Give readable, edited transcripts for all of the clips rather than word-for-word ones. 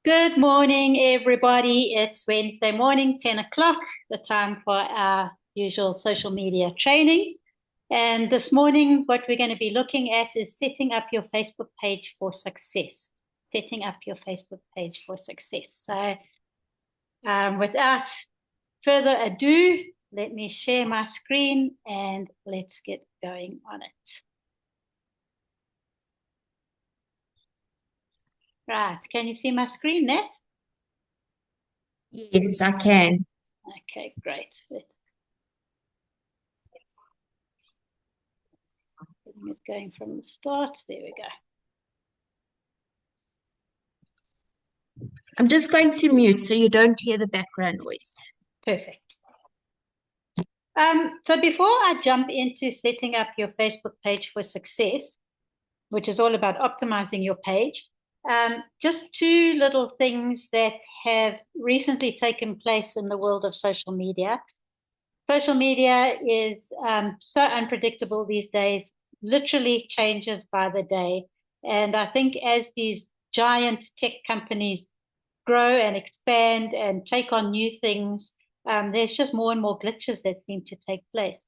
Good morning, everybody. It's Wednesday morning, 10 o'clock, the time for our usual social media training. And this morning, what we're going to be looking at is setting up your Facebook page for success. Setting up your Facebook page for success. So, without further ado, let me share my screen and let's get going on it. Right. Can you see my screen, Nat? Yes, I can. Okay, great. Getting it going from the start. There we go. I'm just going to mute so you don't hear the background noise. Perfect. So before I jump into setting up your Facebook page for success, which is all about optimizing your page, just two little things that have recently taken place in the world of social media. Social media is so unpredictable these days, literally changes by the day. And I think as these giant tech companies grow and expand and take on new things, there's just more and more glitches that seem to take place.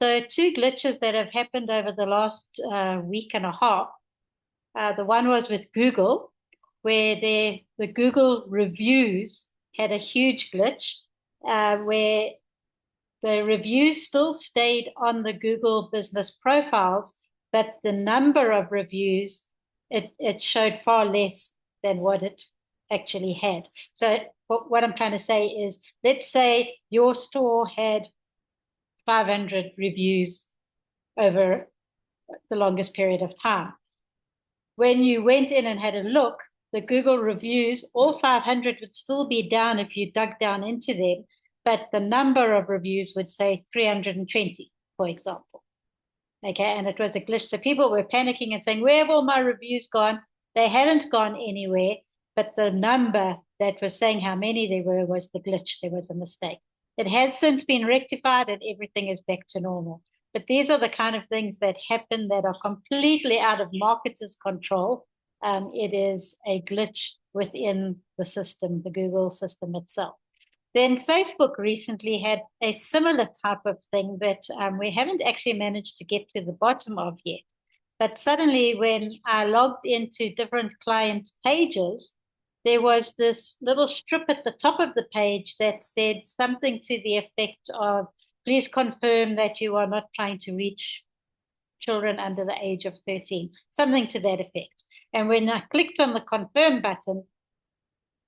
So, two glitches that have happened over the last week and a half. The one was with Google, where the Google reviews had a huge glitch, where the reviews still stayed on the Google business profiles, but the number of reviews, it showed far less than what it actually had. So what I'm trying to say is, let's say your store had 500 reviews over the longest period of time. When you went in and had a look, the Google reviews, all 500 would still be down if you dug down into them, but the number of reviews would say 320, for example. Okay, and it was a glitch. So people were panicking and saying, where have all my reviews gone? They hadn't gone anywhere, but the number that was saying how many there were was the glitch. There was a mistake. It has since been rectified and everything is back to normal. But these are the kind of things that happen that are completely out of marketers' control. It is a glitch within the system, the Google system itself. Then Facebook recently had a similar type of thing that we haven't actually managed to get to the bottom of yet. But suddenly, when I logged into different client pages, there was this little strip at the top of the page that said something to the effect of, please confirm that you are not trying to reach children under the age of 13, something to that effect. And when I clicked on the confirm button,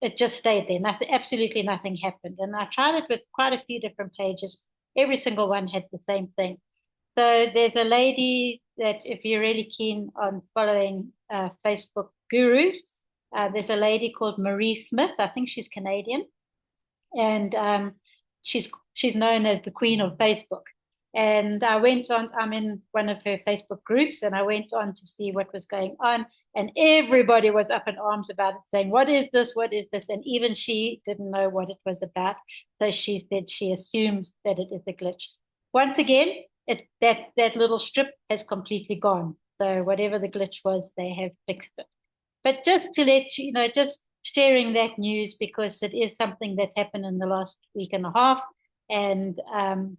it just stayed there. Nothing, absolutely nothing happened. And I tried it with quite a few different pages. Every single one had the same thing. So there's a lady that, if you're really keen on following Facebook gurus, there's a lady called Marie Smith. I think she's Canadian, and she's known as the Queen of Facebook. And I went on, I'm in one of her Facebook groups, and I went on to see what was going on. And everybody was up in arms about it, saying, what is this? What is this? And even she didn't know what it was about. So she said she assumes that it is a glitch. Once again, that little strip has completely gone. So whatever the glitch was, they have fixed it. But just to let you know, just sharing that news because it is something that's happened in the last week and a half, and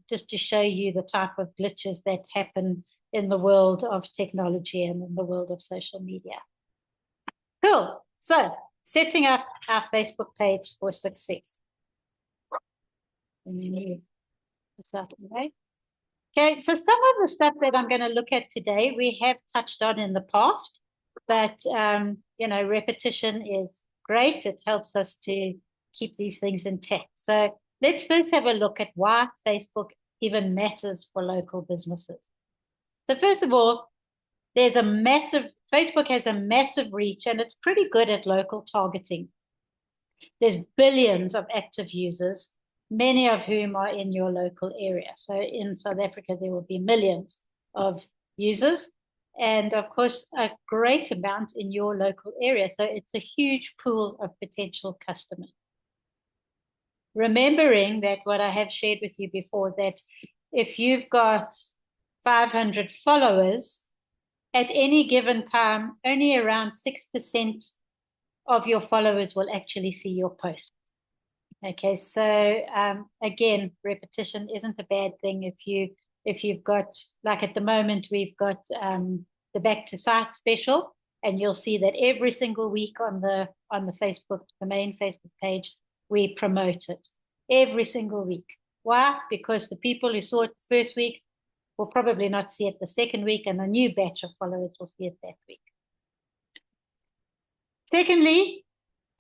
just to show you the type of glitches that happen in the world of technology and in the world of social media. Cool. So, setting up our Facebook page for success. Okay, so some of the stuff that I'm going to look at today, we have touched on in the past, but repetition is great. It helps us to keep these things intact. So let's first have a look at why Facebook even matters for local businesses. So first of all, Facebook has a massive reach and it's pretty good at local targeting. There's billions of active users, many of whom are in your local area. So in South Africa, there will be millions of users, and of course, a great amount in your local area. So it's a huge pool of potential customers. Remembering that what I have shared with you before, that if you've got 500 followers, at any given time, only around 6% of your followers will actually see your post. Okay, so again, repetition isn't a bad thing. If you've got, like at the moment, we've got the Back to Site special, and you'll see that every single week on the Facebook, the main Facebook page, we promote it every single week. Why? Because the people who saw it the first week will probably not see it the second week, and a new batch of followers will see it that week. Secondly,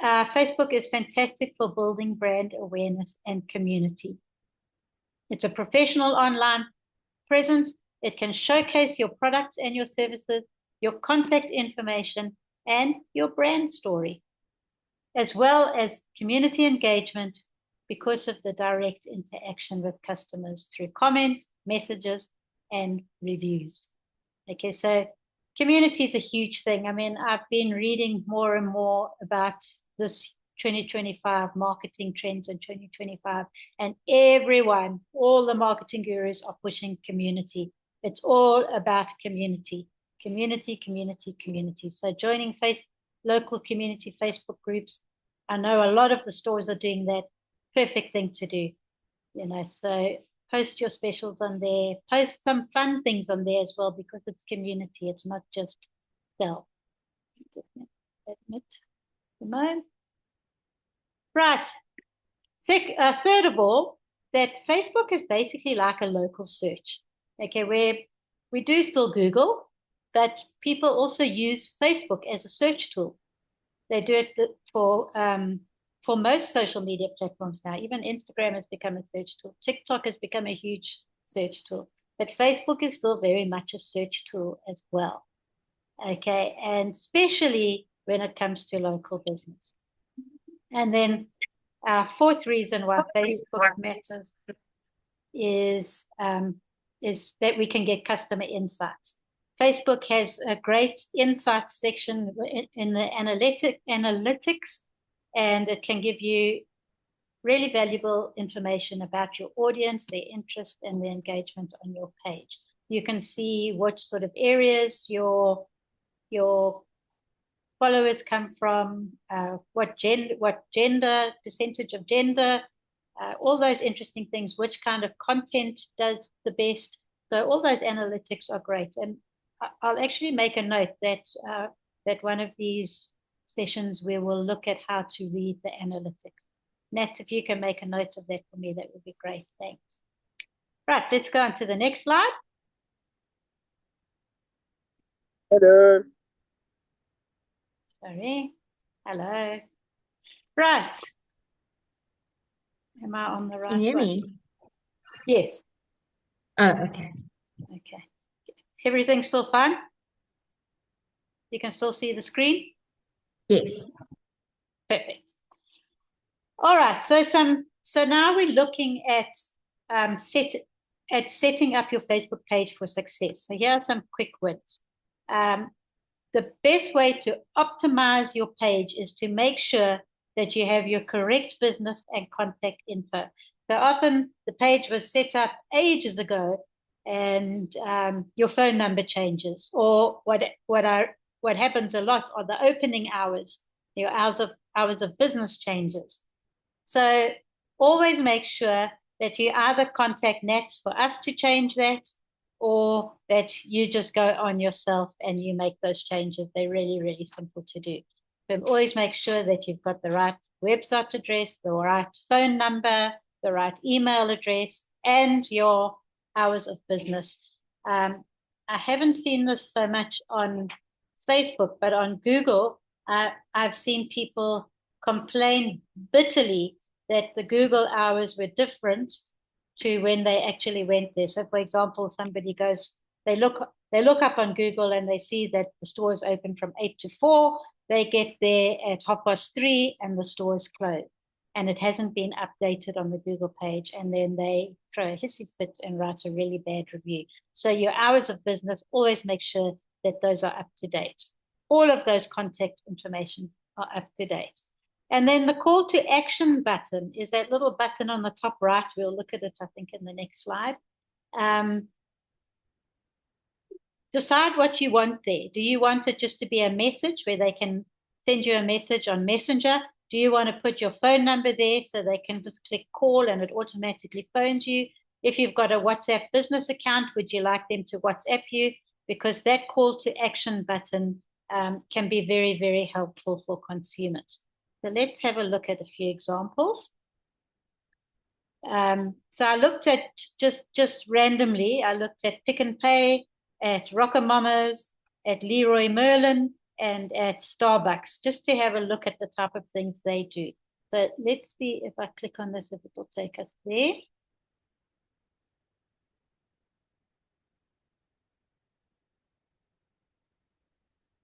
Facebook is fantastic for building brand awareness and community. It's a professional online presence. It can showcase your products and your services, your contact information, and your brand story, as well as community engagement because of the direct interaction with customers through comments, messages, and reviews. Okay, so community is a huge thing. I mean, I've been reading more and more about this 2025 marketing trends in 2025, and everyone, all the marketing gurus are pushing community. It's all about community, community, community, community. So joining local community Facebook groups, I know a lot of the stores are doing that. Perfect thing to do, so post your specials on there, post some fun things on there as well, because it's community, it's not just sell. Admit. Right. Third of all, that Facebook is basically like a local search. Okay, where we do still Google, but people also use Facebook as a search tool. They do it for most social media platforms now. Even Instagram has become a search tool. TikTok has become a huge search tool. But Facebook is still very much a search tool as well. Okay, and especially when it comes to local business. And then fourth reason why Facebook matters is that we can get customer insights. Facebook has a great insights section in the analytics, and it can give you really valuable information about your audience, their interest, and their engagement on your page. You can see what sort of areas your followers come from, what gender, percentage of gender, all those interesting things, which kind of content does the best. So all those analytics are great. And I'll actually make a note that one of these sessions we will look at how to read the analytics. Nat, if you can make a note of that for me, that would be great. Thanks. Right, let's go on to the next slide. Hello. Sorry. Hello. Right. Am I on the right Can you hear one? me? Yes. Oh, okay. Okay. Everything's still fine? You can still see the screen? Yes. Perfect. All right. So now we're looking at setting up your Facebook page for success. So here are some quick wins. The best way to optimize your page is to make sure that you have your correct business and contact info. So often the page was set up ages ago, and your phone number changes, or what happens a lot are the opening hours, your hours of business changes. So always make sure that you either contact Nats for us to change that, or that you just go on yourself and you make those changes. They're really, really simple to do. So always make sure that you've got the right website address, the right phone number, the right email address, and your hours of business. I haven't seen this so much on Facebook, but on Google, I've seen people complain bitterly that the Google hours were different to when they actually went there. So, for example, somebody goes, they look up on Google and they see that the store is open from 8 to 4. They get there at 3:30 and the store is closed. And it hasn't been updated on the Google page. And then they throw a hissy fit and write a really bad review. So your hours of business, always make sure that those are up to date. All of those contact information are up to date. And then the call to action button is that little button on the top right. We'll look at it, I think, in the next slide. Decide what you want there. Do you want it just to be a message where they can send you a message on Messenger. Do you want to put your phone number there so they can just click call and it automatically phones you? If you've got a WhatsApp business account, would you like them to WhatsApp you? Because that call to action button can be very, very helpful for consumers. So let's have a look at a few examples. So I looked at just randomly, I looked at Pick n Pay, at RocoMamas, at Leroy Merlin, and at Starbucks, just to have a look at the type of things they do. So let's see if I click on this, if it will take us there.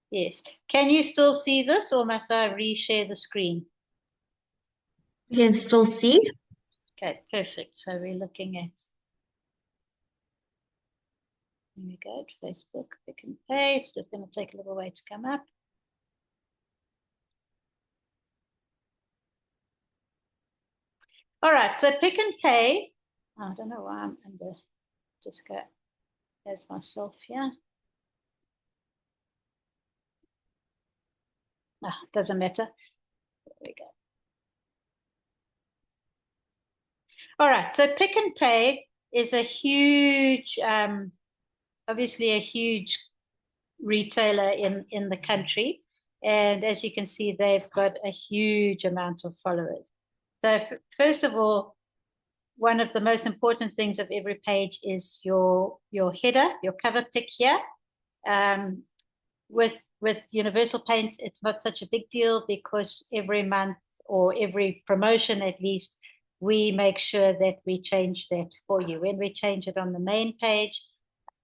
Yes. Can you still see this, or must I reshare the screen? You can still see. Okay, perfect. So we're looking at, here we go, Facebook, Pick n Pay. It's just going to take a little way to come up. All right, so Pick n Pay. I don't know why I'm under, just go as myself here. Doesn't matter. There we go. All right, so Pick n Pay is a huge, obviously a huge retailer in the country. And as you can see, they've got a huge amount of followers. So first of all, one of the most important things of every page is your header, your cover pic here. With Universal Paint, it's not such a big deal because every month or every promotion at least, we make sure that we change that for you. When we change it on the main page,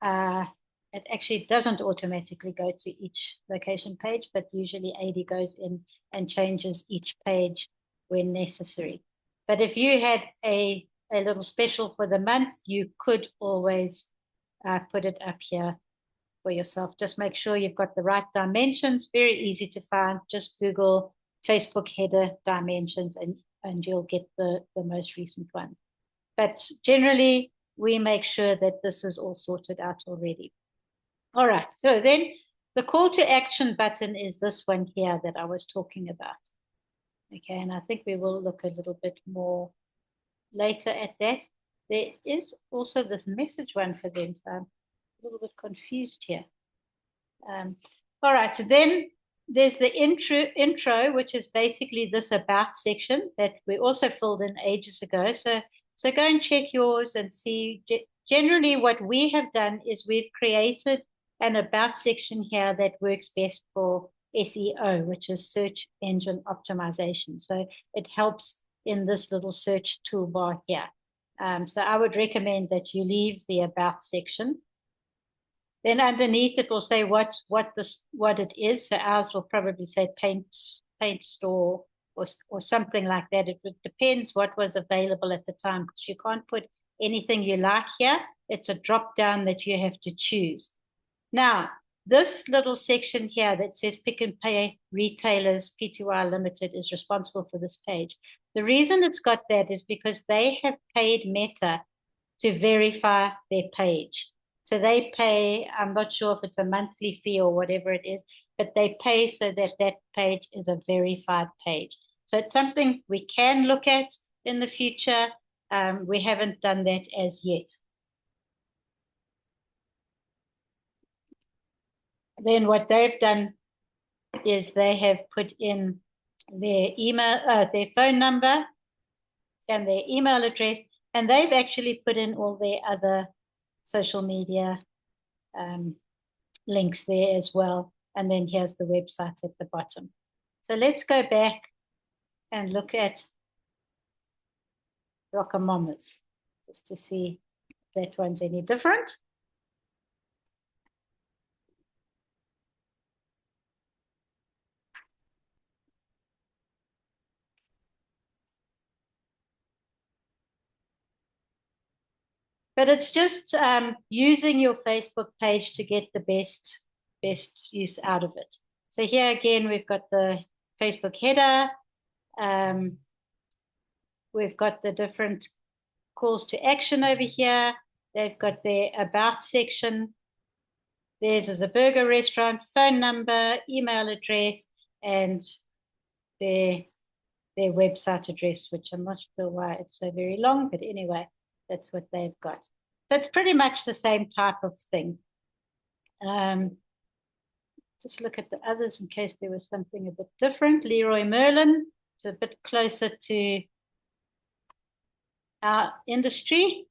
it actually doesn't automatically go to each location page, but usually AD goes in and changes each page when necessary. But if you had a little special for the month, you could always put it up here for yourself. Just make sure you've got the right dimensions. Very easy to find. Just Google Facebook header dimensions and you'll get the most recent ones. But generally, we make sure that this is all sorted out already. All right, so then the call to action button is this one here that I was talking about. Okay, and I think we will look a little bit more later at that. There is also this message one for them, so I'm a little bit confused here. All right, so then there's the intro, which is basically this about section that we also filled in ages ago. So go and check yours and see. Generally, what we have done is we've created an about section here that works best for SEO, which is search engine optimization. So it helps in this little search toolbar here. So I would recommend that you leave the about section. Then underneath it will say what it is. So ours will probably say paint store or something like that. It depends what was available at the time, because you can't put anything you like here. It's a drop down that you have to choose. Now, this little section here that says Pick n Pay Retailers Pty Limited is responsible for this page. The reason it's got that is because they have paid Meta to verify their page. So they pay, I'm not sure if it's a monthly fee or whatever it is, but they pay so that that page is a verified page. So it's something we can look at in the future. We haven't done that as yet. Then what they've done is they have put in their email, their phone number and their email address, and they've actually put in all their other social media links there as well. And then here's the website at the bottom. So let's go back and look at RocoMamas just to see if that one's any different. But it's just using your Facebook page to get the best use out of it. So here again, we've got the Facebook header. We've got the different calls to action over here. They've got their about section. Theirs is a burger restaurant, phone number, email address. and their website address, which I'm not sure why it's so very long, but anyway, that's what they've got. So it's pretty much the same type of thing. Just look at the others in case there was something a bit different. Leroy Merlin, it's a bit closer to our industry.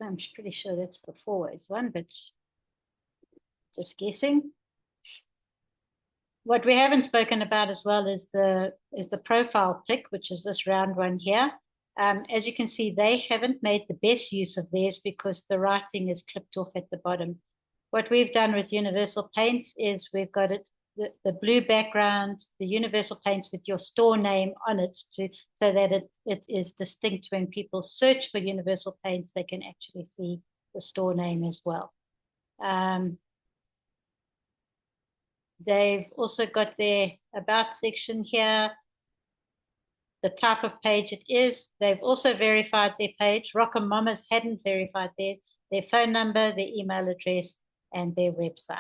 I'm pretty sure that's the Fourways one, but just guessing. What we haven't spoken about as well is the profile pic, which is this round one here. As you can see, they haven't made the best use of theirs because the writing is clipped off at the bottom. What we've done with Universal Paints is we've got it the blue background, the Universal Paints with your store name on it, so that it is distinct. When people search for Universal Paints, they can actually see the store name as well. They've also got their about section here, the type of page it is. They've also verified their page. Rock'em Mamas hadn't verified their phone number, their email address, and their website.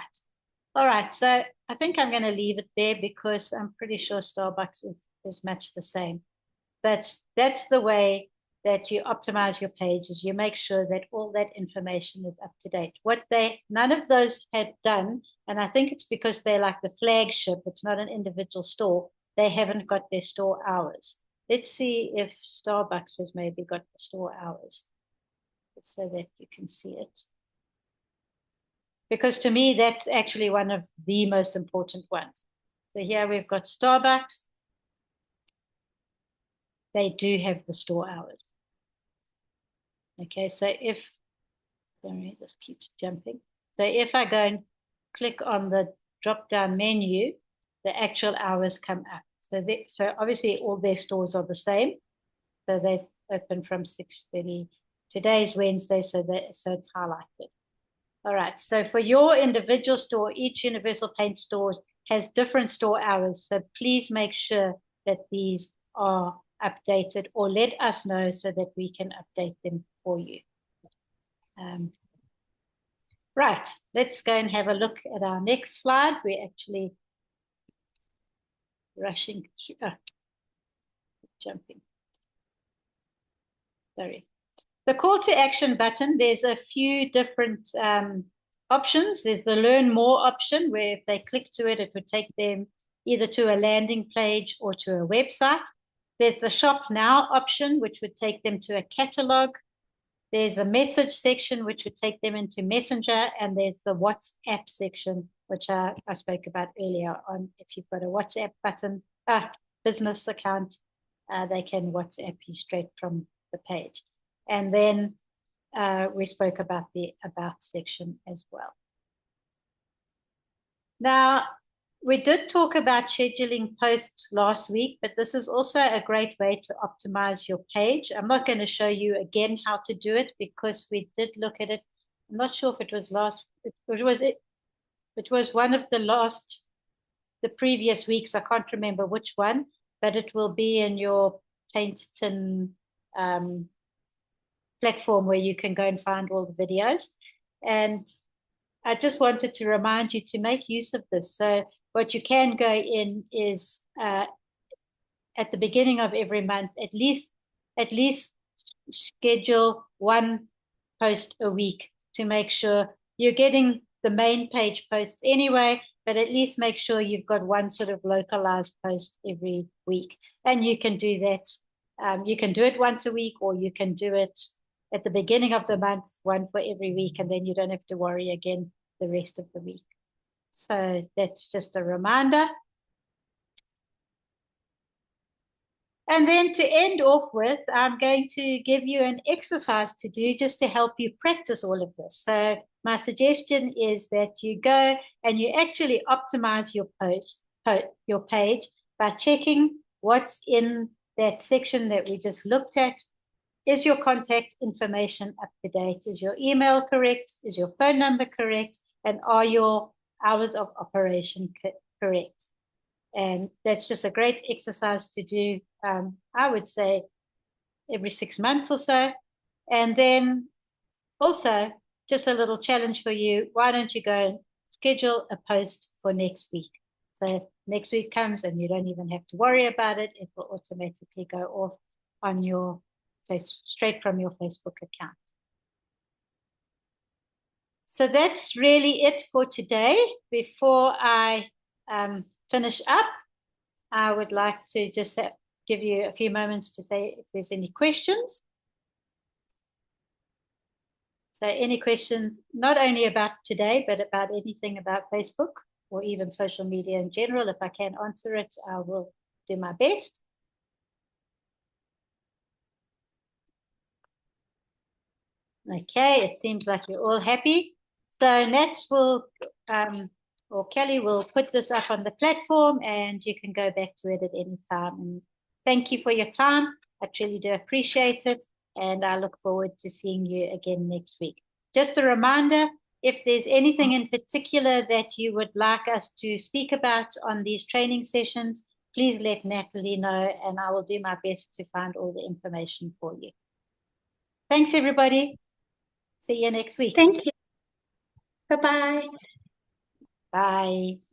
All right, so I think I'm going to leave it there because I'm pretty sure Starbucks is much the same. But that's the way that you optimize your pages. You make sure that all that information is up to date. None of those had done, and I think it's because they're like the flagship, it's not an individual store, they haven't got their store hours. Let's see if Starbucks has maybe got the store hours so that you can see it. Because to me, that's actually one of the most important ones. So here we've got Starbucks. They do have the store hours. Okay, so sorry, this keeps jumping. So if I go and click on the drop-down menu, the actual hours come up. So obviously all their stores are the same. So they've opened from 6:30. Today's Wednesday, so it's highlighted. All right, so for your individual store, each Universal Paint store has different store hours. So please make sure that these are updated, or let us know so that we can update them for you. Right, let's go and have a look at our next slide. We're actually rushing through, jumping. Sorry. The call to action button, there's a few different options. There's the learn more option, where if they click to it, it would take them either to a landing page or to a website. There's the shop now option, which would take them to a catalog. There's a message section, which would take them into Messenger. And there's the WhatsApp section, which I spoke about earlier on. If you've got a WhatsApp button, business account, they can WhatsApp you straight from the page. And then we spoke about the about section as well. Now, we did talk about scheduling posts last week, but this is also a great way to optimize your page. I'm not going to show you again how to do it because we did look at it. I'm not sure if it was it was one of the previous weeks. I can't remember which one, but it will be in your Paint-Tin platform where you can go and find all the videos. And I just wanted to remind you to make use of this. So what you can go in is at the beginning of every month, at least schedule one post a week to make sure you're getting the main page posts anyway, but at least make sure you've got one sort of localized post every week. And you can do that. You can do it once a week, or you can do it at the beginning of the month, one for every week, and then you don't have to worry again the rest of the week. So that's just a reminder. And then to end off with, I'm going to give you an exercise to do just to help you practice all of this. So my suggestion is that you go and you actually optimize your your page by checking what's in that section that we just looked at. Is your contact information up to date? Is your email correct? Is your phone number correct? And are your hours of operation correct? And that's just a great exercise to do, I would say, every 6 months or so. And then also, just a little challenge for you. Why don't you go and schedule a post for next week? So next week comes and you don't even have to worry about it. It will automatically go off on your straight from your Facebook account. So that's really it for today. Before I finish up, I would like to just give you a few moments to say if there's any questions. So any questions, not only about today, but about anything about Facebook or even social media in general. If I can answer it, I will do my best. Okay, it seems like you're all happy. So Nats will, or Kelly will put this up on the platform and you can go back to it at any time. And thank you for your time. I truly do appreciate it. And I look forward to seeing you again next week. Just a reminder, if there's anything in particular that you would like us to speak about on these training sessions, please let Natalie know and I will do my best to find all the information for you. Thanks, everybody. See you next week. Thank you. Bye-bye. Bye.